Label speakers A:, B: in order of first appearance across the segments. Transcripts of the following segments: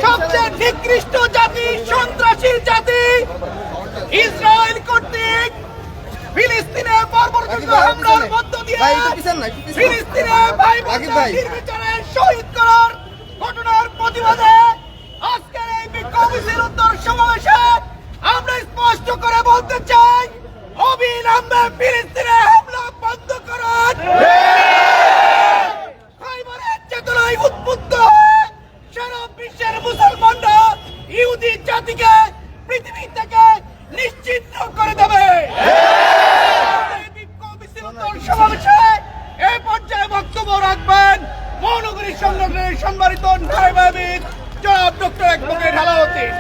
A: সবচেয়ে নিকৃষ্ট জাতি, সন্ত্রাসী জাতি ইসরায়েল কর্তৃক ফিলিস্তিনে বর্বরোচিত হামলার মধ্য দিয়ে ফিলিস্তিনে ভাই বোনদের নির্বিচারে শহীদ করার ঘটনার প্রতিবাদে আজকের এই বিক্ষোভ মিছিল উত্তর সমাবেশে আমরা স্পষ্ট করে বলতে চাই, অবিলম্বে ফিলিস্তিনে হামলা বন্ধ করুন। খাইবারের চেতনায় উদ্বুদ্ধ হয়ে সারা বিশ্বের মুসলমানরা ইহুদি জাতিকে পৃথিবী থেকে নিশ্চিহ্ন করে দেবে। বিক্ষোভ মিছিল উত্তর সমাবেশে এই পর্যায়ে বক্তব্য রাখবেন মহানগরী সংগঠনের সম্মানিত নায়েব জনাব ডক্টর অ্যাডভোকেট আলাউদ্দিন।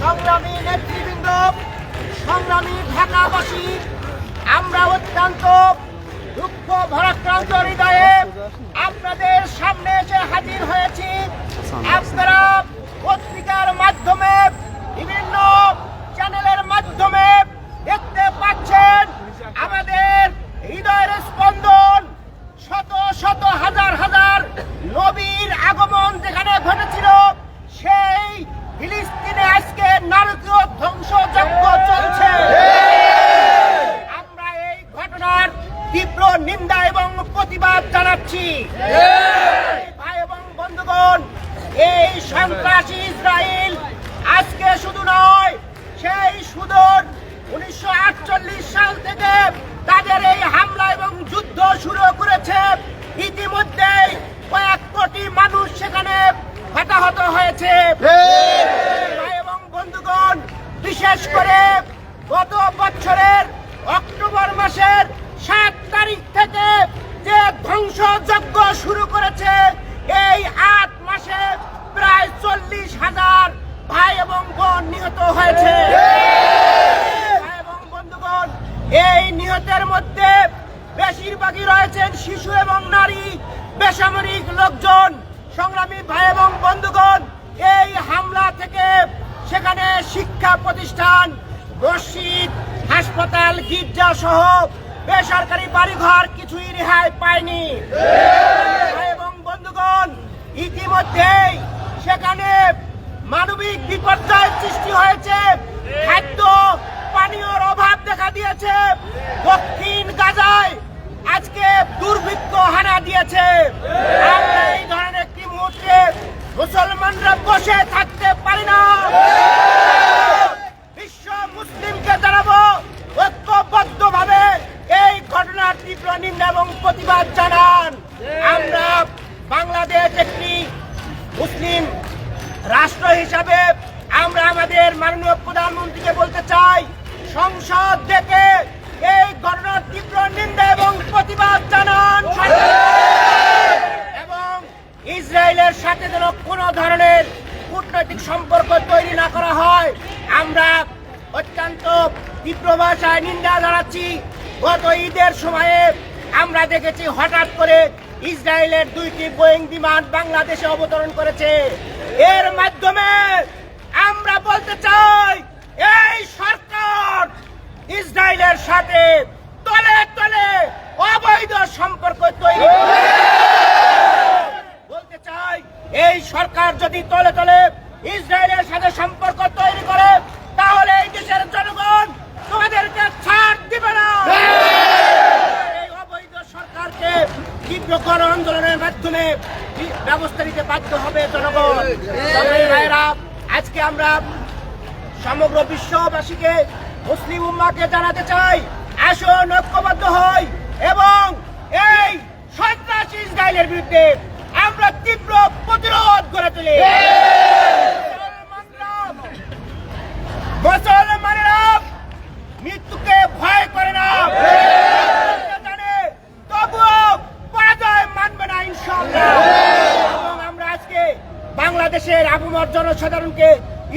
A: সংগ্রামী নেতৃবৃন্দ, সংগ্রামী ঢাকাবাসী, আমরা অত্যন্ত দুঃখ ভারাক্রান্ত হৃদয়ে আপনাদের সামনে এসে হাজির হয়েছি। আপনারা পত্রিকার মাধ্যমে, বিভিন্ন চ্যানেলের মাধ্যমে দেখতে পাচ্ছেন আমাদের হৃদয়ের স্পন্দন, শত শত হাজার হাজার নবীর আগমন যেখানে ঘটেছিল, সেই ফিলিস্তিনে আজকে নারকীয় ধ্বংসযজ্ঞ চলছে। আমরা এই ঘটনার তীব্র নিন্দা এবং প্রতিবাদ জানাচ্ছি। ভাই এবং বন্ধুগণ, এই সন্ত্রাসী ইসরায়েল আজকে শুধু নয়, সেই সুদূর 1948 সাল থেকে তাদের এই হামলা এবং যুদ্ধ শুরু করেছে। ইতিমধ্যেই কয়েক কোটি মানুষ সেখানে হতাহত হয়েছে। ভাই এবং বন্ধুগণ, বিশেষ করে গত বছরের অক্টোবর মাসের 7 তারিখ থেকে যে ধ্বংসযজ্ঞ শুরু করেছে, এই 8 মাসে প্রায় 40,000 ভাই এবং বোন নিহত হয়েছে। ভাই এবং বন্ধুগণ, এই নিহতের মধ্যে বেশিরভাগই রয়েছেন শিশু এবং নারী, বেসামরিক লোকজন। সংগ্রামী ভাই এবং বন্ধুগণ, এই হামলা থেকে সেখানে শিক্ষা প্রতিষ্ঠান, মসজিদ, হাসপাতাল, গির্জা সহ বেসরকারি বাড়িঘর কিছুই রেহাই পায়নি। ভাই এবং বন্ধুগণ, ইতিমধ্যেই সেখানে মানবিক বিপর্যয় সৃষ্টি হয়েছে, খাদ্য পানীয়র অভাব দেখা দিয়েছে। দক্ষিণ গাজায় আজকে দুর্ভিক্ষ হানা দিয়েছে। আমরা এই ধরনের একটি মুহূর্তে মুসলমানরা বসে থাকতে পারি না। বিশ্ব মুসলিমকে জানাবো ঐক্যবদ্ধভাবে এই ঘটনার তীব্র নিন্দা এবং প্রতিবাদ জানান। আমরা বাংলাদেশ একটি মুসলিম রাষ্ট্র হিসাবে আমরা আমাদের মাননীয় প্রধানমন্ত্রীকে বলতে চাই, সংসদ থেকে এই ঘটনার তীব্র নিন্দা এবং প্রতিবাদ জানান এবং ইসরায়েলের সাথে যেন কোনো ধরনের কূটনৈতিক সম্পর্ক তৈরি না করা হয়। আমরা অত্যন্ত তীব্র ভাষায় নিন্দা জানাচ্ছি। গত ঈদের সময়ে আমরা দেখেছি হঠাৎ করে ইসরায়েলের 2টি বোয়িং বিমান বাংলাদেশে অবতরণ করেছে। এর মাধ্যমে আমরা বলতে চাই, এই সরকার ইসরায়েলের সাথে তলে তলে অবৈধ সম্পর্ক তৈরি বলতে চাই। এই সরকার যদি তলে তলে ইসরায়েলের সাথে সম্পর্ক তৈরি করে, তাহলে এই দেশের জনগণ তোমাদেরকে ছাড় দিবে না। এই অবৈধ সরকারকে তীব্র গণ আন্দোলনের মাধ্যমে ব্যবস্থা নিতে বাধ্য হবে জনগণ। ভাইয়েরা, আজকে আমরা সমগ্র বিশ্ববাসীকে, মুসলিম উম্মাহকে জানাতে চাই, আসুন ঐক্যবদ্ধ হই এবং এই সন্ত্রাসী ইসরায়েলের বিরুদ্ধে আমরা তীব্র প্রতিরোধ গড়ে তুলি। মুসলমানেরা মৃত্যুকে ভয় করে না, জানে, তবুও পরাজয় মানবে না ইনশাআল্লাহ। এবং আমরা আজকে বাংলাদেশের আপামর জনসাধারণকে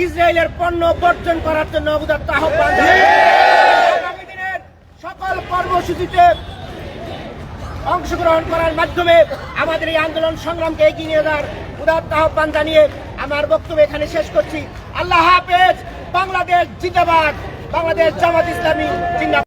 A: ইসরায়েলের পণ্য বর্জন করার জন্য উদাত্ত আহ্বান জানাই। আগামী দিনের সকল কর্মসূচিতে অংশগ্রহণ করার মাধ্যমে আমাদের এই আন্দোলন সংগ্রামকে এগিয়ে নিয়ে যাওয়ার উদাত্ত আহ্বান জানিয়ে আমার বক্তব্য এখানে শেষ করছি। আল্লাহ হাফেজ। বাংলাদেশ জিন্দাবাদ। বাংলাদেশ জামাত ইসলামী জিন্দাবাদ।